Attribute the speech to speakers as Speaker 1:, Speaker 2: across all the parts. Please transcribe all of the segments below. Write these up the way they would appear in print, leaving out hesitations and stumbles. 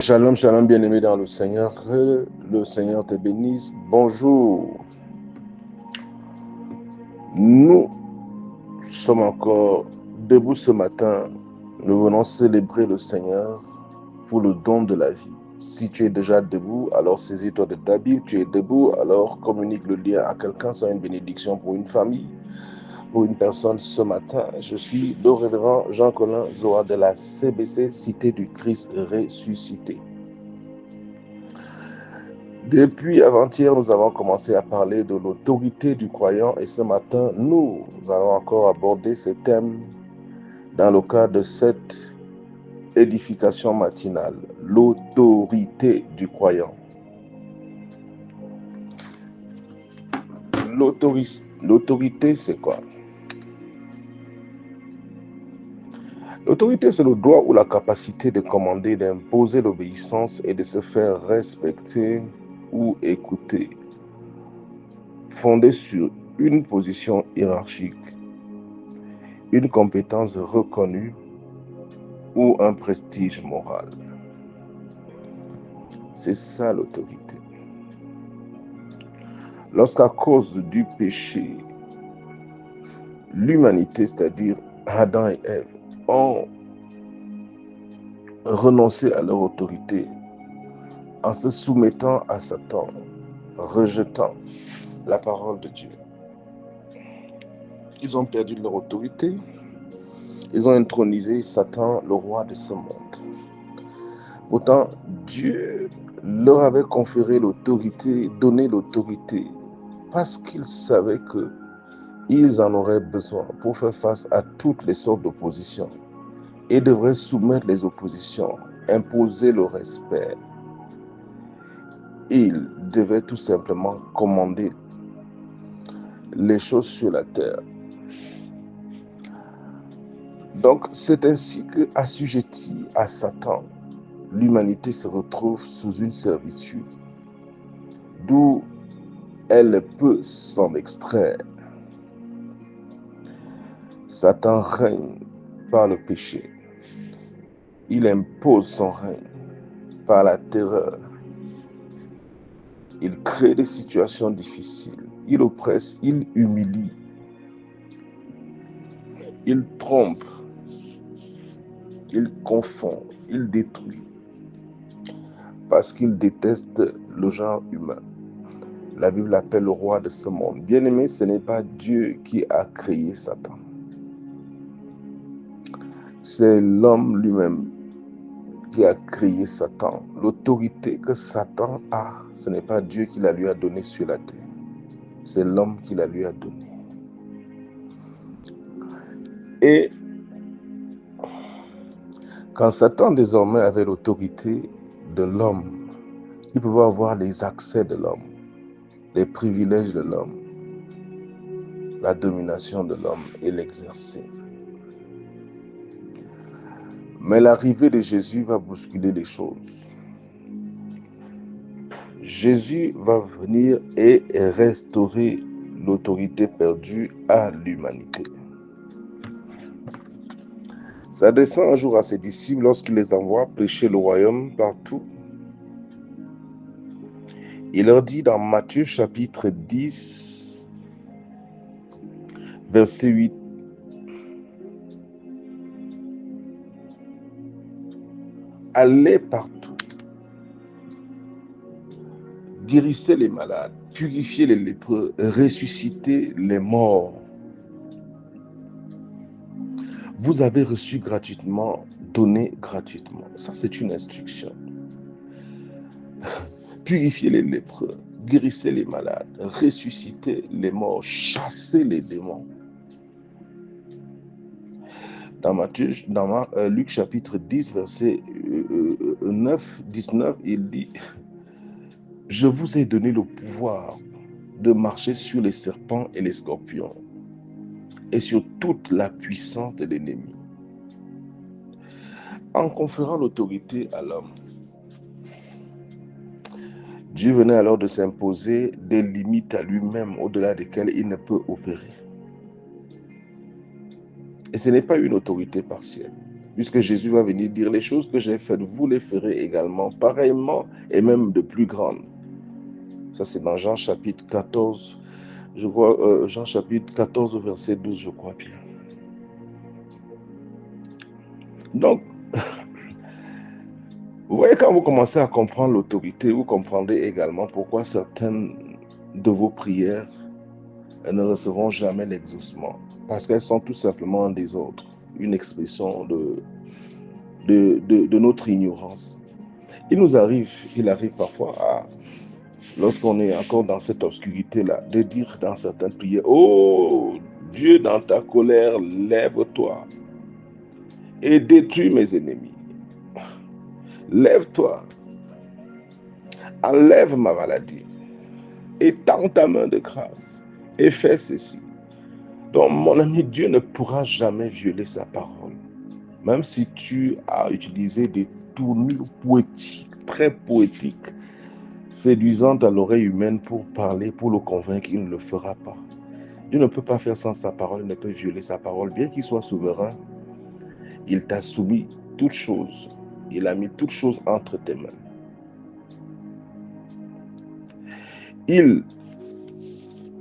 Speaker 1: Shalom, shalom, bien-aimé dans le Seigneur. Que le Seigneur te bénisse. Bonjour. Nous sommes encore debout ce matin. Nous venons célébrer le Seigneur pour le don de la vie. Si tu es déjà debout, alors saisis-toi de ta Bible. Tu es debout, alors communique le lien à quelqu'un. Soit une bénédiction pour une famille, pour une personne ce matin. Je suis le révérend Jean-Colin Zoa de la CBC, Cité du Christ ressuscité. Depuis avant-hier, nous avons commencé à parler de l'autorité du croyant et ce matin, nous allons encore aborder ce thème dans le cadre de cette édification matinale, l'autorité du croyant. L'autorité, c'est quoi? L'autorité, c'est le droit ou la capacité de commander, d'imposer l'obéissance et de se faire respecter ou écouter, fondée sur une position hiérarchique, une compétence reconnue ou un prestige moral. C'est ça l'autorité. Lorsqu'à cause du péché, l'humanité, c'est-à-dire Adam et Ève, ont renoncé à leur autorité en se soumettant à Satan, rejetant la parole de Dieu. Ils ont perdu leur autorité. Ils ont intronisé Satan, le roi de ce monde. Pourtant, Dieu leur avait conféré l'autorité, donné l'autorité, parce qu'il savait qu'ils en auraient besoin pour faire face à toutes les sortes d'oppositions et devraient soumettre les oppositions, imposer le respect. Ils devaient tout simplement commander les choses sur la terre. Donc, c'est ainsi que, assujettie à Satan, l'humanité se retrouve sous une servitude d'où elle peut s'en extraire. Satan règne par le péché. Il impose son règne par la terreur. Il crée des situations difficiles. Il oppresse, il humilie. Il trompe. Il confond. Il détruit. Parce qu'il déteste le genre humain. La Bible l'appelle le roi de ce monde. Bien-aimé, ce n'est pas Dieu qui a créé Satan. C'est l'homme lui-même qui a créé Satan. L'autorité que Satan a, ce n'est pas Dieu qui la lui a donnée sur la terre. C'est l'homme qui la lui a donnée. Et quand Satan désormais avait l'autorité de l'homme, il pouvait avoir les accès de l'homme, les privilèges de l'homme, la domination de l'homme et l'exercer. Mais l'arrivée de Jésus va bousculer les choses. Jésus va venir et restaurer l'autorité perdue à l'humanité. S'adressant un jour à ses disciples lorsqu'il les envoie prêcher le royaume partout, il leur dit dans Matthieu chapitre 10, verset 8, « Allez partout, guérissez les malades, purifiez les lépreux, ressuscitez les morts. Vous avez reçu gratuitement, donnez gratuitement. » Ça, c'est une instruction. Purifiez les lépreux, guérissez les malades, ressuscitez les morts, chassez les démons. Dans Luc chapitre 10, verset 19, il dit « Je vous ai donné le pouvoir de marcher sur les serpents et les scorpions et sur toute la puissance de l'ennemi. » En conférant l'autorité à l'homme, Dieu venait alors de s'imposer des limites à lui-même au-delà desquelles il ne peut opérer. Et ce n'est pas une autorité partielle. Puisque Jésus va venir dire les choses que j'ai faites, vous les ferez également, pareillement et même de plus grandes. Ça, c'est dans Jean chapitre 14, je crois, Jean chapitre 14, verset 12, je crois bien. Donc, vous voyez, quand vous commencez à comprendre l'autorité, vous comprendrez également pourquoi certaines de vos prières ne recevront jamais l'exaucement. Parce qu'elles sont tout simplement en désordre, une expression de notre ignorance. Il arrive parfois, lorsqu'on est encore dans cette obscurité-là, de dire dans certaines prières, oh Dieu, dans ta colère, lève-toi et détruis mes ennemis. Lève-toi, enlève ma maladie, étends ta main de grâce et fais ceci. Donc, mon ami, Dieu ne pourra jamais violer sa parole. Même si tu as utilisé des tournures poétiques, très poétiques, séduisantes à l'oreille humaine pour parler, pour le convaincre, il ne le fera pas. Dieu ne peut pas faire sans sa parole, il ne peut violer sa parole. Bien qu'il soit souverain, il t'a soumis toutes choses. Il a mis toutes choses entre tes mains. Il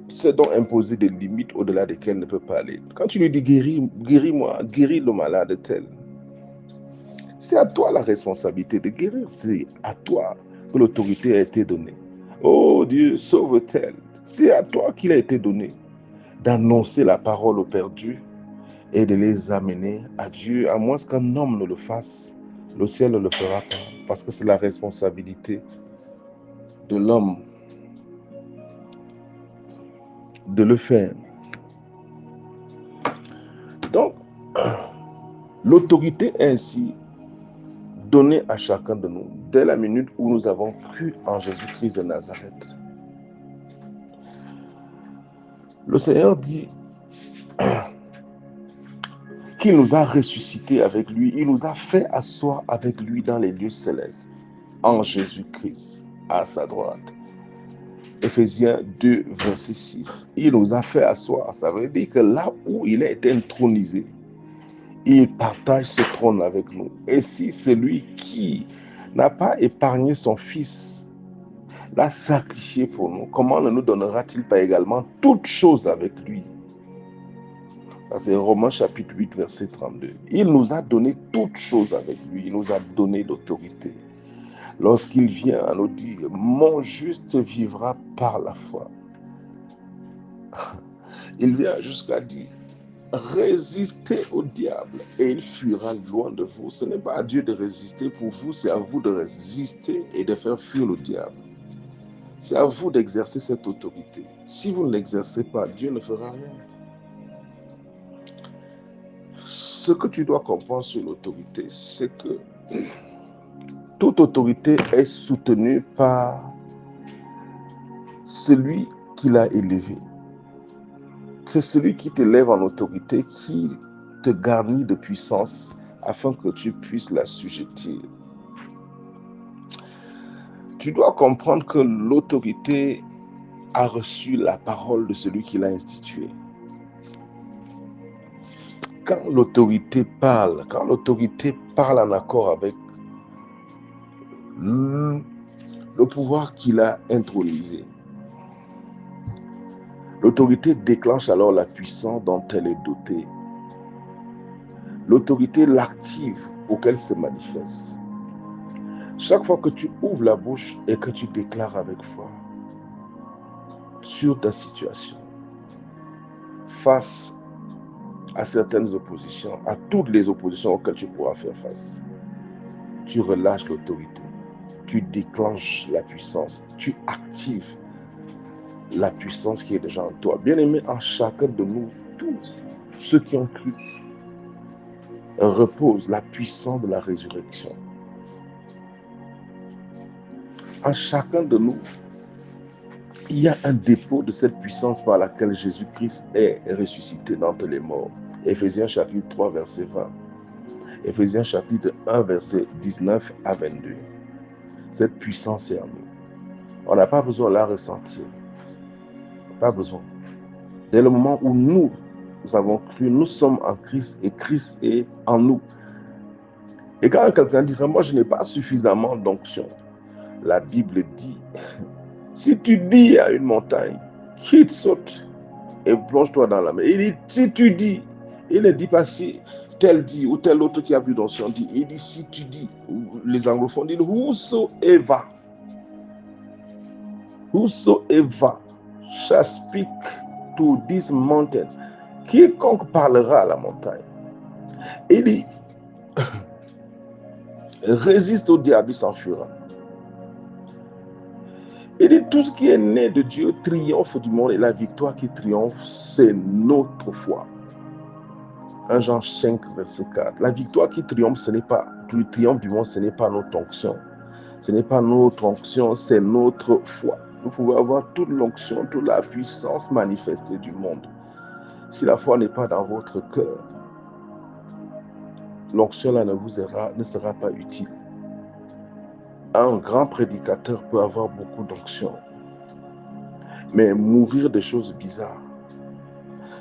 Speaker 1: s'est donc imposé des limites au-delà desquelles il ne peut pas aller. Quand tu lui dis guéris-moi, guéris le malade tel, c'est à toi la responsabilité de guérir. C'est à toi que l'autorité a été donnée. Oh Dieu, sauve tel. C'est à toi qu'il a été donné d'annoncer la parole aux perdus et de les amener à Dieu, à moins qu'un homme ne le fasse. Le ciel ne le fera pas, parce que c'est la responsabilité de l'homme de le faire. Donc, l'autorité est ainsi donnée à chacun de nous dès la minute où nous avons cru en Jésus-Christ de Nazareth. Le Seigneur dit qu'il nous a ressuscités avec lui, il nous a fait asseoir avec lui dans les lieux célestes, en Jésus-Christ, à sa droite. Éphésiens 2, verset 6. Il nous a fait asseoir. Ça veut dire que là où il a été intronisé, il partage ce trône avec nous. Et si celui qui n'a pas épargné son Fils l'a sacrifié pour nous, comment ne nous donnera-t-il pas également toutes choses avec lui? Ça, c'est Romains chapitre 8, verset 32. Il nous a donné toutes choses avec lui. Il nous a donné l'autorité. Lorsqu'il vient à nous dire, mon juste vivra par la foi. Il vient jusqu'à dire, résistez au diable et il fuira loin de vous. Ce n'est pas à Dieu de résister pour vous, c'est à vous de résister et de faire fuir le diable. C'est à vous d'exercer cette autorité. Si vous ne l'exercez pas, Dieu ne fera rien. Ce que tu dois comprendre sur l'autorité, c'est que toute autorité est soutenue par celui qui l'a élevé. C'est celui qui t'élève en autorité qui te garnit de puissance afin que tu puisses l'assujettir. Tu dois comprendre que l'autorité a reçu la parole de celui qui l'a instituée. Quand l'autorité parle en accord avec le pouvoir qu'il a intronisé, l'autorité déclenche alors la puissance dont elle est dotée. L'autorité l'active pour qu'elle se manifeste. Chaque fois que tu ouvres la bouche et que tu déclares avec foi sur ta situation, face à certaines oppositions, à toutes les oppositions auxquelles tu pourras faire face, tu relâches l'autorité, tu déclenches la puissance, tu actives la puissance qui est déjà en toi. Bien-aimé, en chacun de nous, tous ceux qui ont cru, repose la puissance de la résurrection. En chacun de nous, il y a un dépôt de cette puissance par laquelle Jésus-Christ est ressuscité d'entre les morts. Éphésiens chapitre 3, verset 20. Éphésiens chapitre 1, verset 19 à 22. Cette puissance est en nous. On n'a pas besoin de la ressentir. Pas besoin. Dès le moment où nous avons cru, nous sommes en Christ et Christ est en nous. Et quand quelqu'un dirait, moi je n'ai pas suffisamment d'onction, la Bible dit, si tu dis à une montagne, quitte, saute et plonge-toi dans la mer. Il dit, si tu dis, il ne dit pas si tel dit ou tel autre qui a plus d'onction dit, il dit, si tu dis, les anglophones disent, whosoever shall speak to this mountain, quiconque parlera à la montagne. Il dit, résiste au diable, il s'enfuira. Il dit, tout ce qui est né de Dieu triomphe du monde et la victoire qui triomphe, c'est notre foi. 1 Jean 5, verset 4. La victoire qui triomphe, ce n'est pas, le triomphe du monde, ce n'est pas notre onction. Ce n'est pas notre onction, c'est notre foi. Vous pouvez avoir toute l'onction, toute la puissance manifestée du monde. Si la foi n'est pas dans votre cœur, l'onction là ne sera pas utile. Un grand prédicateur peut avoir beaucoup d'onction, mais mourir de choses bizarres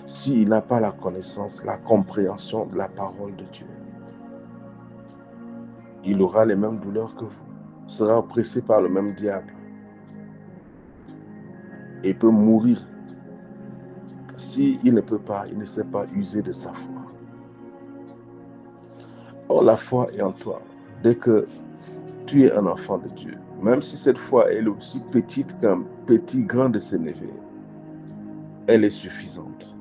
Speaker 1: s'il n'a pas la connaissance, la compréhension de la parole de Dieu. Il aura les mêmes douleurs que vous, sera oppressé par le même diable et peut mourir s'il ne peut pas, il ne sait pas user de sa foi. Or, la foi est en toi. Dès que tu es un enfant de Dieu, même si cette foi est aussi petite qu'un petit grain de sénévé, elle est suffisante.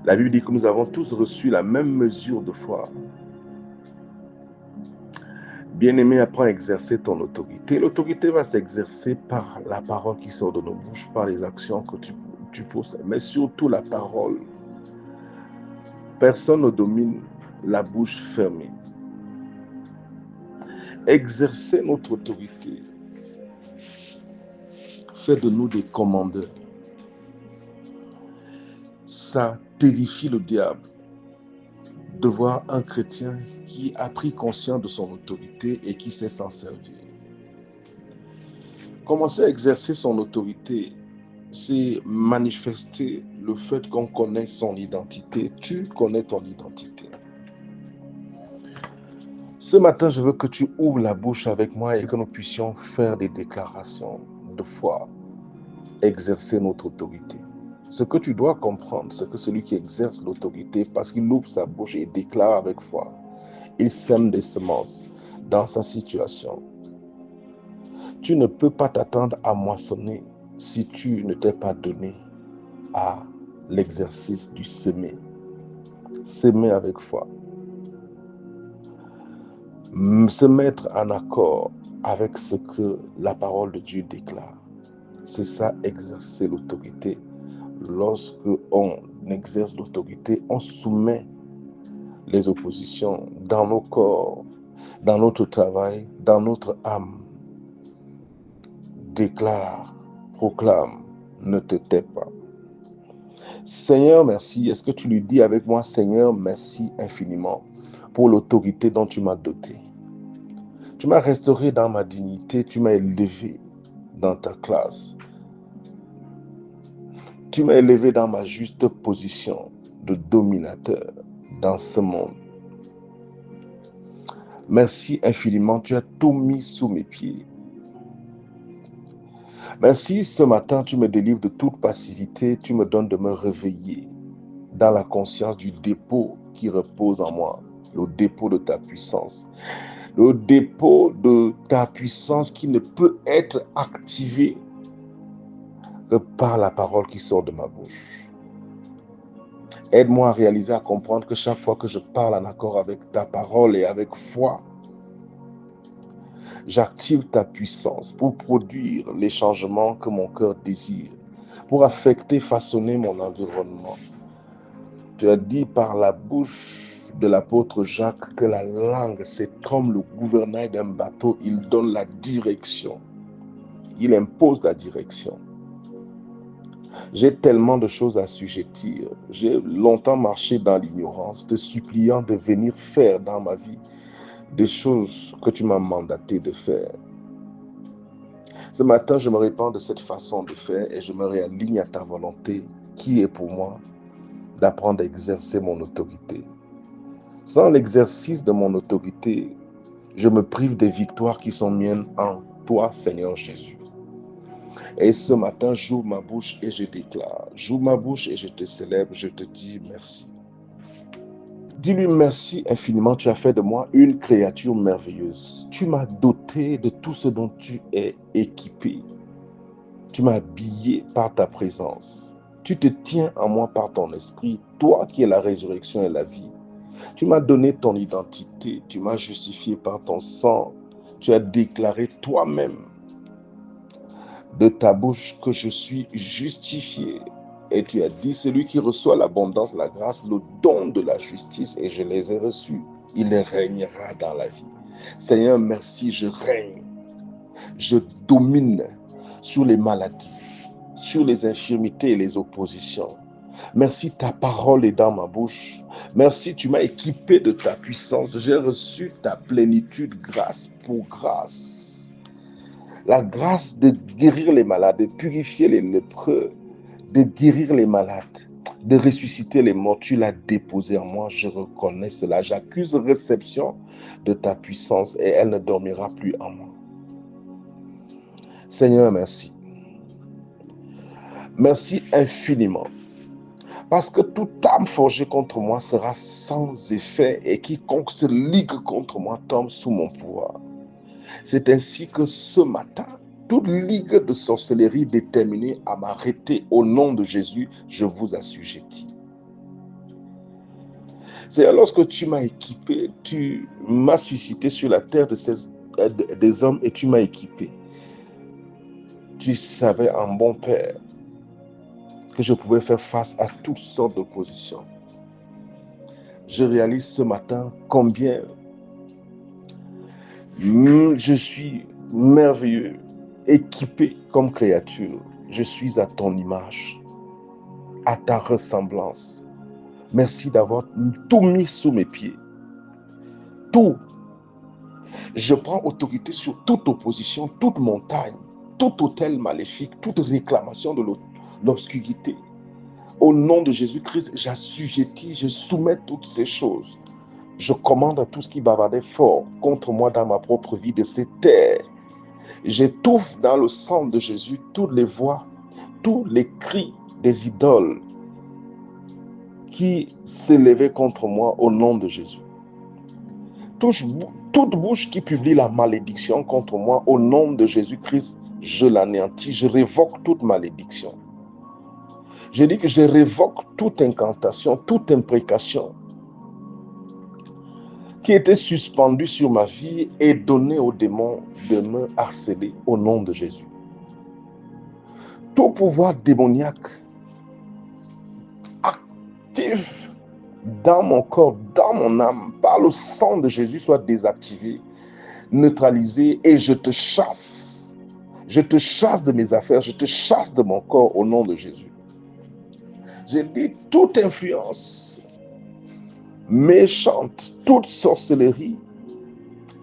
Speaker 1: La Bible dit que nous avons tous reçu la même mesure de foi. Bien-aimé, apprends à exercer ton autorité. L'autorité va s'exercer par la parole qui sort de nos bouches, par les actions que tu possèdes, mais surtout la parole. Personne ne domine la bouche fermée. Exercer notre autorité fait de nous des commandeurs. Ça terrifie le diable de voir un chrétien qui a pris conscience de son autorité et qui sait s'en servir. Commencer à exercer son autorité, c'est manifester le fait qu'on connaît son identité. Tu connais ton identité. Ce matin, je veux que tu ouvres la bouche avec moi et que nous puissions faire des déclarations de foi, exercer notre autorité. Ce que tu dois comprendre, c'est que celui qui exerce l'autorité, parce qu'il ouvre sa bouche et déclare avec foi, il sème des semences dans sa situation. Tu ne peux pas t'attendre à moissonner si tu ne t'es pas donné à l'exercice du semer. Semer avec foi. Se mettre en accord avec ce que la parole de Dieu déclare. C'est ça, exercer l'autorité. Lorsque on exerce l'autorité, on soumet les oppositions dans nos corps, dans notre travail, dans notre âme. Déclare, proclame, ne te tais pas. Seigneur, merci. Est-ce que tu lui dis avec moi, Seigneur, merci infiniment pour l'autorité dont tu m'as doté. Tu m'as restauré dans ma dignité, tu m'as élevé dans ta classe. Tu m'as élevé dans ma juste position de dominateur dans ce monde. Merci infiniment, tu as tout mis sous mes pieds. Merci, ce matin, tu me délivres de toute passivité, tu me donnes de me réveiller dans la conscience du dépôt qui repose en moi, le dépôt de ta puissance. Le dépôt de ta puissance qui ne peut être activé que par la parole qui sort de ma bouche. Aide-moi à réaliser, à comprendre que chaque fois que je parle en accord avec ta parole et avec foi, j'active ta puissance pour produire les changements que mon cœur désire, pour affecter, façonner mon environnement. Tu as dit par la bouche de l'apôtre Jacques que la langue, c'est comme le gouvernail d'un bateau, il donne la direction, il impose la direction. J'ai tellement de choses à assujettir. J'ai longtemps marché dans l'ignorance, te suppliant de venir faire dans ma vie des choses que tu m'as mandaté de faire. Ce matin, je me répands de cette façon de faire et je me réaligne à ta volonté qui est pour moi d'apprendre à exercer mon autorité. Sans l'exercice de mon autorité, je me prive des victoires qui sont miennes en toi, Seigneur Jésus. Et ce matin, j'ouvre ma bouche et je déclare. J'ouvre ma bouche et je te célèbre, je te dis merci. Dis-lui merci infiniment, tu as fait de moi une créature merveilleuse. Tu m'as doté de tout ce dont tu es équipé. Tu m'as habillé par ta présence. Tu te tiens en moi par ton esprit, toi qui es la résurrection et la vie. Tu m'as donné ton identité, tu m'as justifié par ton sang. Tu as déclaré toi-même de ta bouche que je suis justifié. Et tu as dit, celui qui reçoit l'abondance, la grâce, le don de la justice, et je les ai reçus, il régnera dans la vie. Seigneur, merci, je règne. Je domine sur les maladies, sur les infirmités et les oppositions. Merci, ta parole est dans ma bouche. Merci, tu m'as équipé de ta puissance. J'ai reçu ta plénitude grâce pour grâce. La grâce de guérir les malades, de purifier les lépreux, de guérir les malades, de ressusciter les morts, tu l'as déposé en moi, je reconnais cela. J'accuse réception de ta puissance et elle ne dormira plus en moi. Seigneur, merci. Merci infiniment. Parce que toute âme forgée contre moi sera sans effet et quiconque se ligue contre moi tombe sous mon pouvoir. C'est ainsi que ce matin, toute ligue de sorcellerie déterminée à m'arrêter au nom de Jésus, je vous assujettis. C'est lorsque tu m'as équipé, tu m'as suscité sur la terre des hommes et tu m'as équipé. Tu savais en bon Père que je pouvais faire face à toutes sortes d'oppositions. Je réalise ce matin combien je suis merveilleux, équipé comme créature. Je suis à ton image, à ta ressemblance. Merci d'avoir tout mis sous mes pieds. Tout. Je prends autorité sur toute opposition, toute montagne, tout autel maléfique, toute réclamation de l'obscurité. Au nom de Jésus-Christ, j'assujettis, je soumets toutes ces choses. Je commande à tout ce qui bavardait fort contre moi dans ma propre vie de se taire. J'étouffe dans le sang de Jésus toutes les voix, tous les cris des idoles qui s'élevaient contre moi au nom de Jésus. Toute bouche qui publie la malédiction contre moi au nom de Jésus-Christ, je l'anéantis, je révoque toute malédiction. Je dis que je révoque toute incantation, toute imprécation qui était suspendue sur ma vie et donnée aux démons de me harceler au nom de Jésus. Tout pouvoir démoniaque actif dans mon corps, dans mon âme, par le sang de Jésus, soit désactivé, neutralisé, et je te chasse. Je te chasse de mes affaires, je te chasse de mon corps au nom de Jésus. J'ai dit toute influence méchante, toute sorcellerie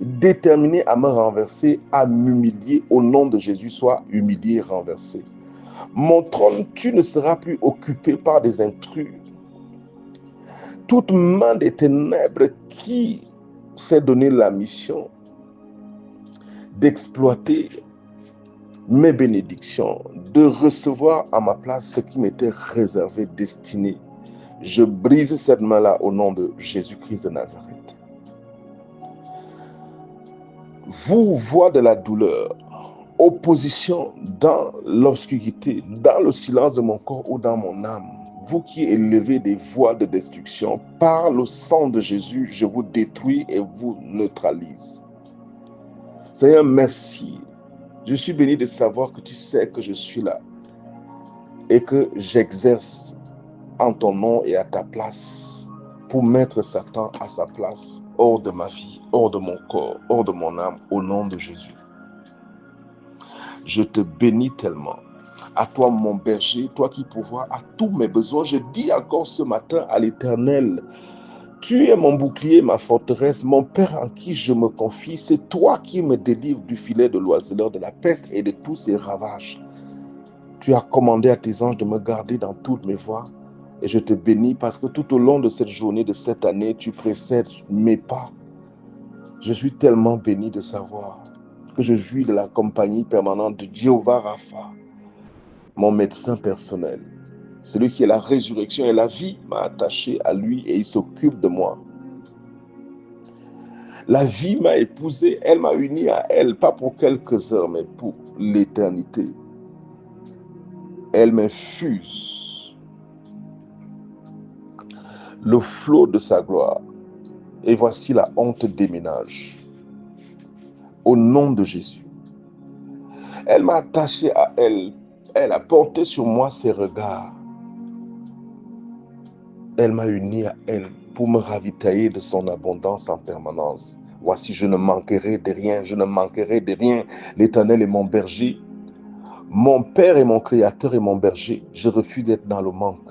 Speaker 1: déterminée à me renverser, à m'humilier, au nom de Jésus, soit humilié et renversé. Mon trône, tu ne seras plus occupé par des intrus. Toute main des ténèbres qui s'est donné la mission d'exploiter mes bénédictions, de recevoir à ma place ce qui m'était réservé, destiné. Je brise cette main-là au nom de Jésus-Christ de Nazareth. Vous, voix de la douleur, opposition dans l'obscurité, dans le silence de mon corps ou dans mon âme, vous qui élevez des voix de destruction, par le sang de Jésus, je vous détruis et vous neutralise. Seigneur, merci. Je suis béni de savoir que tu sais que je suis là et que j'exerce en ton nom et à ta place pour mettre Satan à sa place, hors de ma vie, hors de mon corps, hors de mon âme, au nom de Jésus. Je te bénis tellement. À toi, mon berger, toi qui pourvois à tous mes besoins. Je dis encore ce matin à l'Éternel, tu es mon bouclier, ma forteresse, mon Père en qui je me confie. C'est toi qui me délivres du filet de l'oiseleur, de la peste et de tous ses ravages. Tu as commandé à tes anges de me garder dans toutes mes voies. Et je te bénis parce que tout au long de cette journée, de cette année, tu précèdes mes pas. Je suis tellement béni de savoir que je jouis de la compagnie permanente de Jéhovah Rapha, mon médecin personnel. Celui qui est la résurrection et la vie m'a attaché à lui et il s'occupe de moi. La vie m'a épousé, elle m'a uni à elle, pas pour quelques heures, mais pour l'éternité. Elle m'infuse le flot de sa gloire. Et voici la honte déménage. Au nom de Jésus. Elle m'a attaché à elle. Elle a porté sur moi ses regards. Elle m'a uni à elle pour me ravitailler de son abondance en permanence. Voici, je ne manquerai de rien, je ne manquerai de rien. L'Éternel est mon berger. Mon Père est mon Créateur et mon berger. Je refuse d'être dans le manque.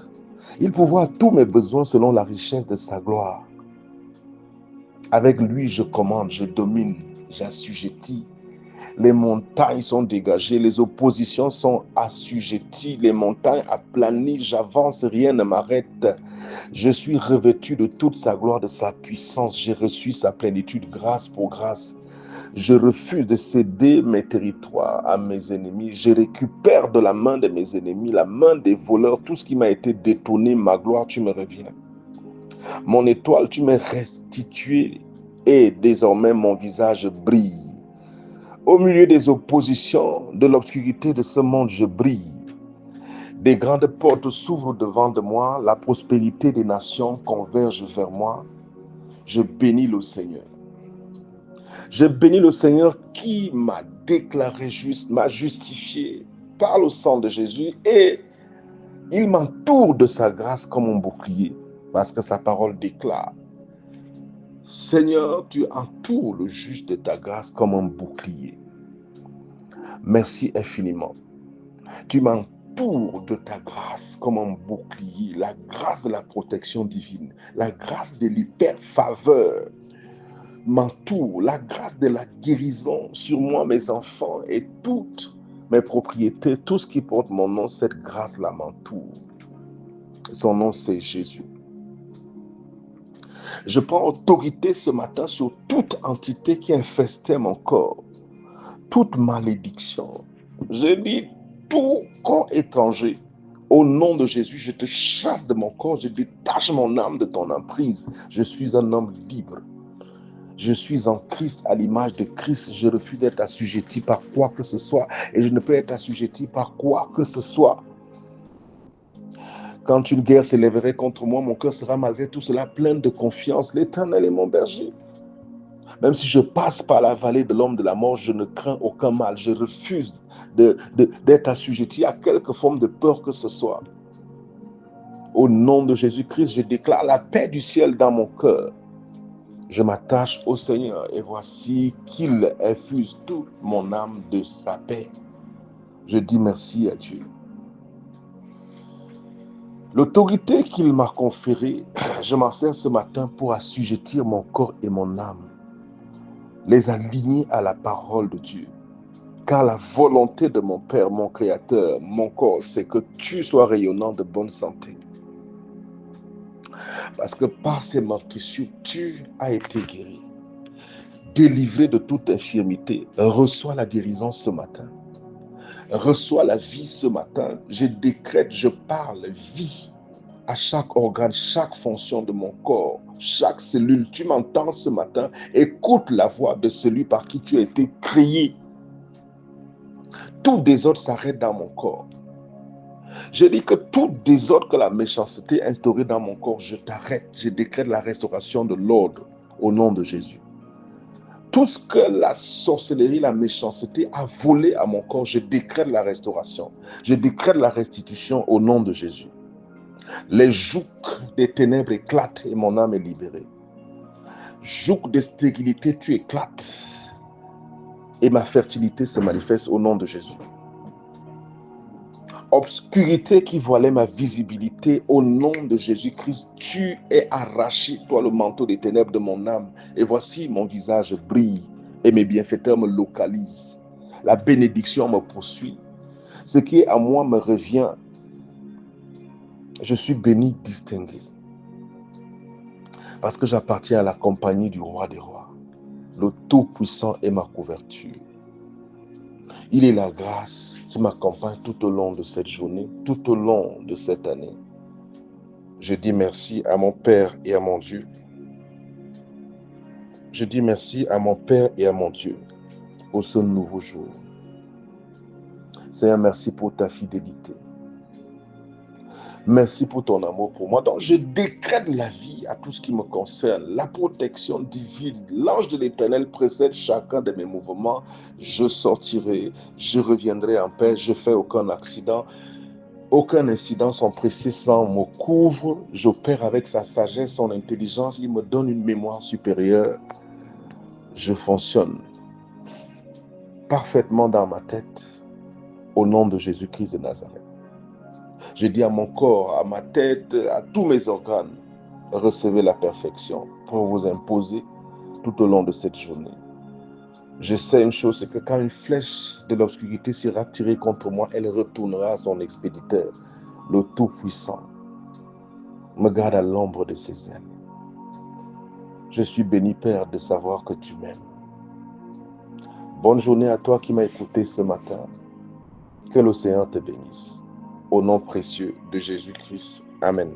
Speaker 1: Il pourvoit tous mes besoins selon la richesse de sa gloire. Avec lui, je commande, je domine, j'assujettis. Les montagnes sont dégagées, les oppositions sont assujetties, les montagnes aplanies, j'avance, rien ne m'arrête. Je suis revêtu de toute sa gloire, de sa puissance. J'ai reçu sa plénitude grâce pour grâce. Je refuse de céder mes territoires à mes ennemis. Je récupère de la main de mes ennemis, la main des voleurs, tout ce qui m'a été détourné, ma gloire, tu me reviens. Mon étoile, tu m'as restitué et désormais mon visage brille. Au milieu des oppositions, de l'obscurité de ce monde, je brille. Des grandes portes s'ouvrent devant de moi, la prospérité des nations converge vers moi. Je bénis le Seigneur. Je bénis le Seigneur qui m'a déclaré juste, m'a justifié par le sang de Jésus et il m'entoure de sa grâce comme un bouclier parce que sa parole déclare. Seigneur, tu entoures le juste de ta grâce comme un bouclier. Merci infiniment. Tu m'entoures de ta grâce comme un bouclier, la grâce de la protection divine, la grâce de l'hyper-faveur m'entoure, la grâce de la guérison sur moi, mes enfants et toutes mes propriétés, tout ce qui porte mon nom, cette grâce-là m'entoure. Son nom, c'est Jésus. Je prends autorité ce matin sur toute entité qui infestait mon corps, toute malédiction. Je dis tout corps étranger. Au nom de Jésus, je te chasse de mon corps, je détache mon âme de ton emprise. Je suis un homme libre. Je suis en Christ, à l'image de Christ. Je refuse d'être assujetti par quoi que ce soit et je ne peux être assujetti par quoi que ce soit. Quand une guerre s'élèverait contre moi, mon cœur sera malgré tout cela plein de confiance. L'Éternel est mon berger. Même si je passe par la vallée de l'homme de la mort, je ne crains aucun mal. Je refuse d'être assujetti à quelque forme de peur que ce soit. Au nom de Jésus-Christ, je déclare la paix du ciel dans mon cœur. Je m'attache au Seigneur et voici qu'il infuse toute mon âme de sa paix. Je dis merci à Dieu. L'autorité qu'il m'a conférée, je m'en sers ce matin pour assujettir mon corps et mon âme, les aligner à la parole de Dieu. Car la volonté de mon Père, mon Créateur, mon corps, c'est que tu sois rayonnant de bonne santé. Parce que par ces meurtrissures, tu as été guéri. Délivré de toute infirmité, reçois la guérison ce matin. Reçois la vie ce matin. Je décrète, je parle vie à chaque organe, chaque fonction de mon corps, chaque cellule. Tu m'entends ce matin. Écoute la voix de celui par qui tu as été créé. Tout désordre s'arrête dans mon corps. Je dis que tout désordre que la méchanceté a instauré dans mon corps, je t'arrête. Je décrète la restauration de l'ordre au nom de Jésus. Tout ce que la sorcellerie, la méchanceté a volé à mon corps, je décrète la restauration. Je décrète la restitution au nom de Jésus. Les jougs des ténèbres éclatent et mon âme est libérée. Joug de stérilité, tu éclates. Et ma fertilité se manifeste au nom de Jésus. Obscurité qui voilait ma visibilité, au nom de Jésus-Christ, tu es arraché, toi le manteau des ténèbres de mon âme. Et voici mon visage brille et mes bienfaiteurs me localisent. La bénédiction me poursuit. Ce qui est à moi me revient. Je suis béni, distingué, parce que j'appartiens à la compagnie du roi des rois. Le Tout-Puissant est ma couverture. Il est la grâce qui m'accompagne tout au long de cette journée, tout au long de cette année. Je dis merci à mon Père et à mon Dieu. Je dis merci à mon Père et à mon Dieu pour ce nouveau jour. Seigneur, merci pour ta fidélité. Merci pour ton amour pour moi. Donc, je décrète la vie à tout ce qui me concerne. La protection divine. L'ange de l'Éternel précède chacun de mes mouvements. Je sortirai, je reviendrai en paix. Je ne fais aucun accident. Aucun incident, son précieux sang me couvre. J'opère avec sa sagesse, son intelligence. Il me donne une mémoire supérieure. Je fonctionne parfaitement dans ma tête au nom de Jésus-Christ de Nazareth. Je dis à mon corps, à ma tête, à tous mes organes, recevez la perfection pour vous imposer tout au long de cette journée. Je sais une chose, c'est que quand une flèche de l'obscurité sera tirée contre moi, elle retournera à son expéditeur, le Tout-Puissant. Me garde à l'ombre de ses ailes. Je suis béni, Père, de savoir que tu m'aimes. Bonne journée à toi qui m'as écouté ce matin. Que l'océan te bénisse. Au nom précieux de Jésus-Christ. Amen.